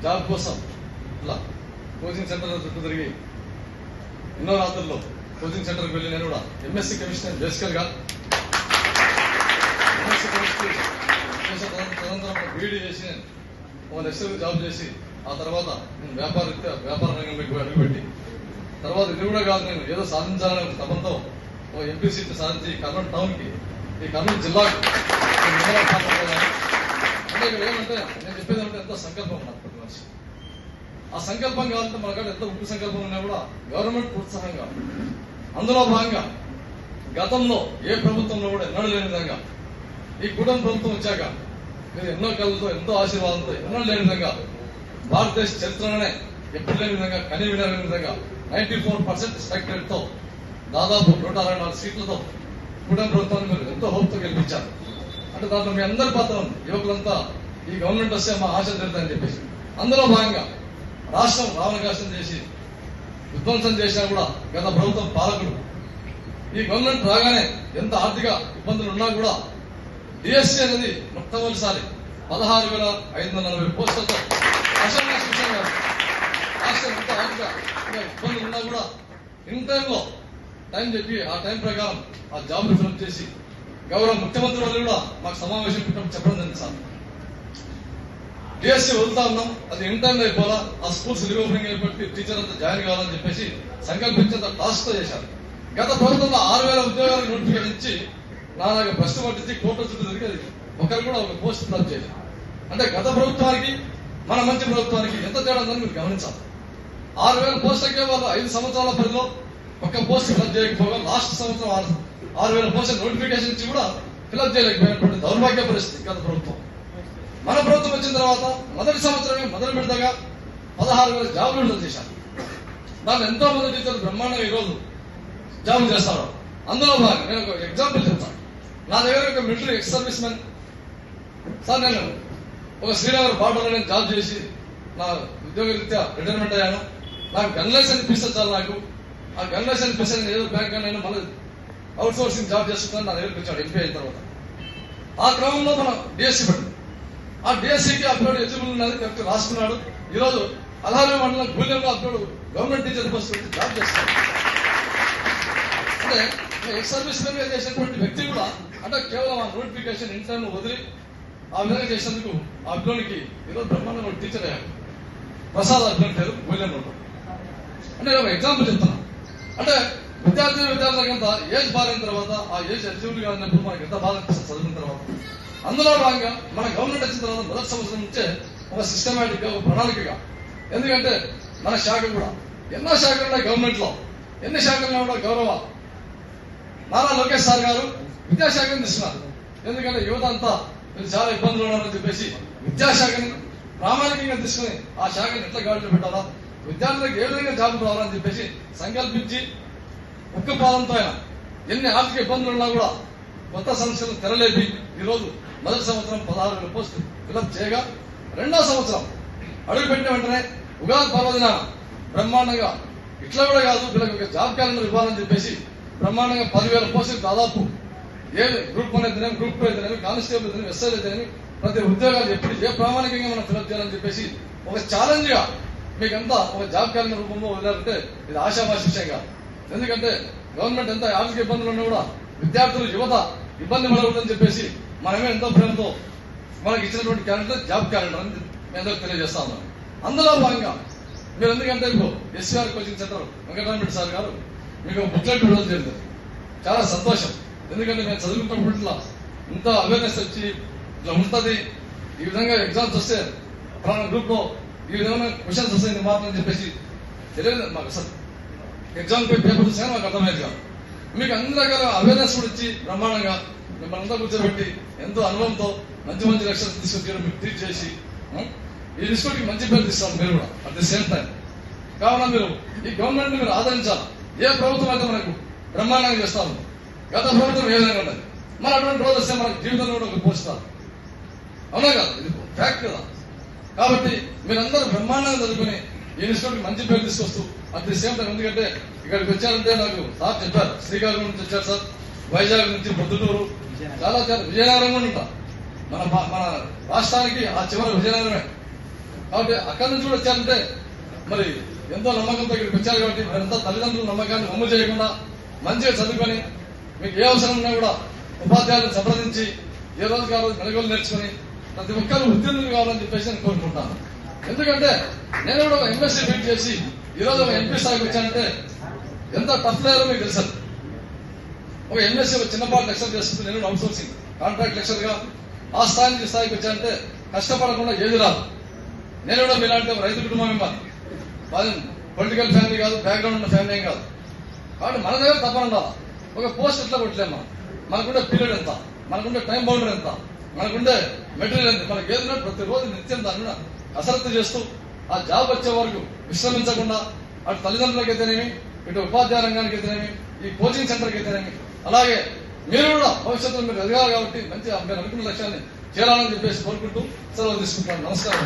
Job కోసం ఇలా coaching centre చుట్టూ తిరిగి ఎన్నో రాత్రుల్లో కోచింగ్ సెంటర్కి వెళ్ళి నేను కూడా ఎంఎస్సీ కెమిస్ట్రీ బేసికల్గా ఎంఎస్సీ కెమిస్ట్రీ చేసిన తదనంతరం బీఈడీ చేసి నేను ఒక లెక్చర్ జాబ్ చేసి ఆ తర్వాత నేను వ్యాపార రంగంలోకి అడుగుపెట్టి తర్వాత ఇది కూడా కాదు, నేను ఏదో సాధించాలనే తపంతో ఒక ఎంపీ సీట్ సాధించి కర్నూలు టౌన్కి ఈ కర్నూలు జిల్లాకు అంటే ఇక్కడ ఏమంటే నేను చెప్పేది అంటే ఎంతో సంకల్పం ఉన్నది ప్రతి మనిషి. ఆ సంకల్పం కావాలంటే మనకాడ ఎంత ఉప్పు సంకల్పం ఉన్నా కూడా గవర్నమెంట్ ప్రోత్సాహం కావాలి. అందులో భాగంగా గతంలో ఏ ప్రభుత్వంలో కూడా ఎన్నడూ లేని విధంగా ఈ కుటుంబ ప్రభుత్వం వచ్చాక మీరు ఎన్నో కళ్ళతో ఎంతో ఆశీర్వాదంతో ఎన్నడూ లేని విధంగా భారతదేశ చరిత్రలోనే ఎప్పుడు లేని విధంగా కనీ వినలేని విధంగా 94% స్ట్రైక్ రేట్తో దాదాపు 164 సీట్లతో కుటుంబ ప్రభుత్వాన్ని మీరు ఎంతో హోప్తో గెలిపించారు. అంటే దాంట్లో మీ అందరి పాత్ర ఉంది. యువకులంతా ఈ గవర్నమెంట్ వస్తే మా ఆశ జరుగుతాయని చెప్పేసి అందులో భాగంగా రాష్ట్రం రావణకాశం చేసి విధ్వంసం చేసినా కూడా గత ప్రభుత్వం పాలకులు ఈ గవర్నమెంట్ రాగానే ఎంత ఆర్థిక ఇబ్బందులు ఉన్నా కూడా డిఎస్సీ అనేది మొట్టమొదటిసారి 16,540 పోస్టులతో రాష్ట్రం ఎంత ఆర్థిక ఇబ్బందులు ఉన్నా కూడా ఇన్ టైంలో టైం చెప్పి ఆ టైం ప్రకారం ఆ జాబ్ ఫిలప్ చేసి గౌరవ ముఖ్యమంత్రి వాళ్ళు కూడా మాకు సమావేశం పెట్టినప్పుడు చెప్పడం జరిగింది. సార్ డిఎస్సీ వదులుతా ఉన్నాం, అది ఇన్ టైంలో అయిపోవాలా, ఆ స్కూల్స్ రీఓపెనింగ్ అయిపోయి టీచర్ అంతా జాయిన్ కావాలని చెప్పేసి సంకల్పించేంత టాస్క్తో చేశారు. గత ప్రభుత్వంలో 6,000 ఉద్యోగాలకు నోటిఫికేషన్ ఇచ్చి నాలుగు ప్రశ్న పట్టించి కోర్టు చుట్టూ తిరిగి ఒకరు కూడా ఒక పోస్ట్ ఫిలప్ చేశారు. అంటే గత ప్రభుత్వానికి మన మంచి ప్రభుత్వానికి ఎంత తేడా ఉందని మీరు గమనించాలి. 6,000 పోస్టులకే వాళ్ళు 5 సంవత్సరాల పరిధిలో ఒక్క పోస్ట్ ఫిలప్ చేయకపోగా లాస్ట్ సంవత్సరం 6,000 పోస్టుల నోటిఫికేషన్ ఇచ్చి కూడా ఫిలప్ చేయలేకపోయినటువంటి దౌర్భాగ్య పరిస్థితి గత ప్రభుత్వం. మన ప్రభుత్వం వచ్చిన తర్వాత మొదటి సంవత్సరమే మొదలు పెడతగా 16,000 జాబులు విడుదల చేశారు. దాంట్లో ఎంతో మంది టీచర్లు బ్రహ్మాండంగా ఈరోజు జాబులు చేస్తారు. అందులో భాగంగా నేను ఒక ఎగ్జాంపుల్ చెప్తాను. నా దగ్గర ఒక military ex service men sir, నేను ఒక శ్రీనగర్ బార్డర్లో నేను జాబ్ చేసి నా ఉద్యోగ రీత్యా రిటైర్మెంట్ అయ్యాను. నాకు గన్ లైసెన్స్ ఇప్పిస్తే చాలు, నాకు ఆ గన్ లైసెన్స్ ఇప్పిస్తే నేను ఏదో బ్యాంక్ నేను మళ్ళీ అవుట్ సోర్సింగ్ జాబ్ చేస్తున్నాను. నా దగ్గరికి వచ్చాడు ఎంపీ అయిన తర్వాత. ఆ క్రమంలో మనం డిఎస్సీ పడింది. ఆ డిఎస్సీకి అప్లోడ్ ఎలిజిబుల్ ఉన్నది కరెక్ట్ రాసుకున్నాడు. ఈరోజు అల్హారీ మండలం గూలెంలో upload government teacher post job చేస్తాడు. అంటే ఎక్స్ సర్వీస్ మెన్ గా చేసినటువంటి వ్యక్తి కూడా అంటే కేవలం ఆ నోటిఫికేషన్ ఇన్ టైం వదిలి ఆ విధంగా చేసినందుకు ఆ అప్లోడ్కి ఈరోజు బ్రహ్మాండంగా టీచర్ అయ్యాడు. ప్రసాద్ అప్లోడ్ పేరు గూలెంలో. అంటే నేను ఒక ఎగ్జాంపుల్ చెప్తాను. అంటే విద్యార్థులకంతా ఏజ్ బారైన తర్వాత ఆ ఏజ్ ఎలిజిబుల్ గా ఉన్నప్పుడు మనకి ఎంత బాధ అనిపిస్తుంది చదివిన తర్వాత. అందులో భాగంగా మన గవర్నమెంట్ వచ్చిన తర్వాత మొదటి సంవత్సరం నుంచే ఒక సిస్టమేటిక్ గా ఒక ప్రణాళికగా, ఎందుకంటే మన శాఖ కూడా ఎన్నో శాఖలు ఉన్నాయి గవర్నమెంట్ లో, ఎన్ని శాఖలు కూడా గౌరవ నారా లోకేష్ సార్ గారు విద్యాశాఖను తీసుకున్నారు. ఎందుకంటే యువత అంతా మీరు చాలా ఇబ్బందులు ఉన్నారని చెప్పేసి విద్యాశాఖని ప్రామాణికంగా తీసుకుని ఆ శాఖను ఎట్లా గాడిలో పెట్టాలా, విద్యార్థులకు ఏ విధంగా జాబులు రావాలని చెప్పేసి సంకల్పించి ఉక్కుపాదంతో ఆయన ఎన్ని ఆర్థిక ఇబ్బందులు ఉన్నా కూడా కొత్త సమస్యలు తెరలేపి ఈరోజు మొదటి సంవత్సరం 16,000 పోస్టులు ఫిలప్ చేయగా, రెండో సంవత్సరం అడుగుపెట్టిన వెంటనే ఉగాది పర్వదిన బ్రహ్మాండంగా ఇట్లా కూడా కాదు వీళ్ళకి ఒక జాబ్ క్యాలెండర్ ఇవ్వాలని చెప్పేసి బ్రహ్మాండంగా 10,000 పోస్టులు దాదాపు ఏ గ్రూప్ 1 అయితేనేమి, గ్రూప్ 2 అయితేనేమి, కానిస్టేబుల్ అయితేనేమి, ఎస్ఐలు అయితేనేమి ప్రతి ఉద్యోగాలు ఎప్పుడు ఏ ప్రామాణికంగా మనం ఫిలప్ చేయాలని చెప్పేసి ఒక ఛాలెంజ్ గా మీకంతా ఒక జాబ్ క్యాలెండర్ రూపంలో వదిలేరంటే ఇది ఆశామాషి విషయం కాదు. ఎందుకంటే గవర్నమెంట్ ఎంత ఆర్థిక ఇబ్బందులు ఉన్నా కూడా విద్యార్థులు యువత ఇబ్బంది పడకూడదని చెప్పేసి మనమే ఎంతో ప్రేమతో మనకి ఇచ్చినటువంటి క్యాలెండర్ జాబ్ క్యాలెండర్ అని మీ అందరికి తెలియజేస్తా ఉన్నాను. అందులో భాగంగా మీరు ఎందుకంటే ఇప్పుడు SR coaching centre Venkataramareddy sir గారు మీకు బుక్లెట్ విడుదల జరిగింది. చాలా సంతోషం. ఎందుకంటే నేను చదువుకున్నప్పుడు ఇట్లా ఇంత అవేర్నెస్ వచ్చి ఇట్లా ఉంటుంది, ఈ విధంగా ఎగ్జామ్స్ వస్తే గ్రూప్ లో ఈ విధమైన క్వశ్చన్స్ వస్తాయి మాత్రం చెప్పేసి తెలియదు మాకు. అసలు ఎగ్జామ్ పేపర్ చూసాను మాకు అర్థమయ్యేది కాదు. మీకు అన్ని రకాల అవేర్నెస్ కూడా ఇచ్చి బ్రహ్మాండంగా మిమ్మల్ని అంతా కూర్చోబెట్టి ఎంతో అనుభవంతో మంచి మంచి లక్ష్యాలు తీసుకొచ్చి మీకు టీచ్ చేసి ఈ ఇన్స్టిట్యూట్కి మంచి పేరు తీసుకోవాలి మీరు కూడా అట్ ది సేమ్ టైం. కావున మీరు ఈ గవర్నమెంట్ మీరు ఆదరించాలి. ఏ ప్రభుత్వం అయితే మనకు బ్రహ్మాండంగా చేస్తాము, గత ప్రభుత్వం ఏ విధంగా ఉన్నది, మన అటువంటి రోజు వస్తే మనకు జీవితంలో కూడా ఒక పోస్తారు. అవునా కదా, ఇది ఫ్యాక్ట్ కదా. కాబట్టి మీరందరూ బ్రహ్మాండంగా చదువుకుని ఈ ఇన్స్టిట్యూట్కి మంచి పేరు తీసుకొస్తూ అట్ ది సేమ్ టైం, ఎందుకంటే ఇక్కడికి వచ్చారంటే నాకు సార్ చెప్పారు శ్రీకాకుళం నుంచి వచ్చారు సార్, వైజాగ్ నుంచి పొద్దుటూరు, చాలా విజయనగరం కూడా ఉంటాం. మన రాష్ట్రానికి ఆ చివరి విజయనగరమే. కాబట్టి అక్కడి నుంచి కూడా వచ్చారంటే మరి ఎంతో నమ్మకంతో ఇక్కడికి వచ్చారు కాబట్టి మీరంతా తల్లిదండ్రుల నమ్మకాన్ని అమ్ము చేయకుండా మంచిగా చదువుకొని మీకు ఏ అవసరం ఉన్నా కూడా ఉపాధ్యాయులను సంప్రదించి ఏ రోజుకి ఆ రోజు మెలకువలు నేర్చుకుని ప్రతి ఒక్కరు ఉత్తీర్ణులు కావాలని చెప్పేసి నేను కోరుకుంటాను. ఎందుకంటే నేను కూడా ఒక ఎంఎస్సీ ఫీల్ చేసి ఈ రోజు ఒక ఎంపీ స్థాయికి వచ్చానంటే ఎంత టఫ్ లేదో మీకు తెలుసు. ఒక ఎంఎస్సీ ఒక చిన్నపాటి లెక్చర్ చేస్తుంది, నేను అవుట్ సోర్సింగ్ కాంట్రాక్ట్ లెక్చర్ గా ఆ స్థాయి నుంచి స్థాయికి వచ్చానంటే కష్టపడకుండా ఏది రాదు. నేను కూడా మీలాంటి రైతు కుటుంబం మెంబర్, మాది పొలిటికల్ ఫ్యామిలీ కాదు, బ్యాక్గ్రౌండ్ ఉన్న ఫ్యామిలీ ఏం కాదు. కాబట్టి మన దగ్గర తప్పన ఉండాలి. ఒక పోస్ట్ ఎట్లా కొట్టలేము మనకుండే పీరియడ్ ఎంత, మనకుండే టైం బౌండర్ ఎంత, మనకుండే మెటీరియల్ ఎంత, మనకి ఏదైనా ప్రతిరోజు నిత్యం దాని మీద కసరత్తు చేస్తూ ఆ జాబ్ వచ్చే వరకు విశ్రమించకుండా అటు తల్లిదండ్రులకైతేనేమి, ఇటు ఉపాధ్యాయ రంగానికి అయితేనేమి, ఈ కోచింగ్ సెంటర్కి అయితేనేమి, అలాగే మీరు కూడా భవిష్యత్తులో మీరు ఎదగాలి కాబట్టి మంచి మీరు అనుకున్న లక్ష్యాన్ని చేరాలని చెప్పేసి కోరుకుంటూ సెలవు తీసుకుంటాను. నమస్కారం.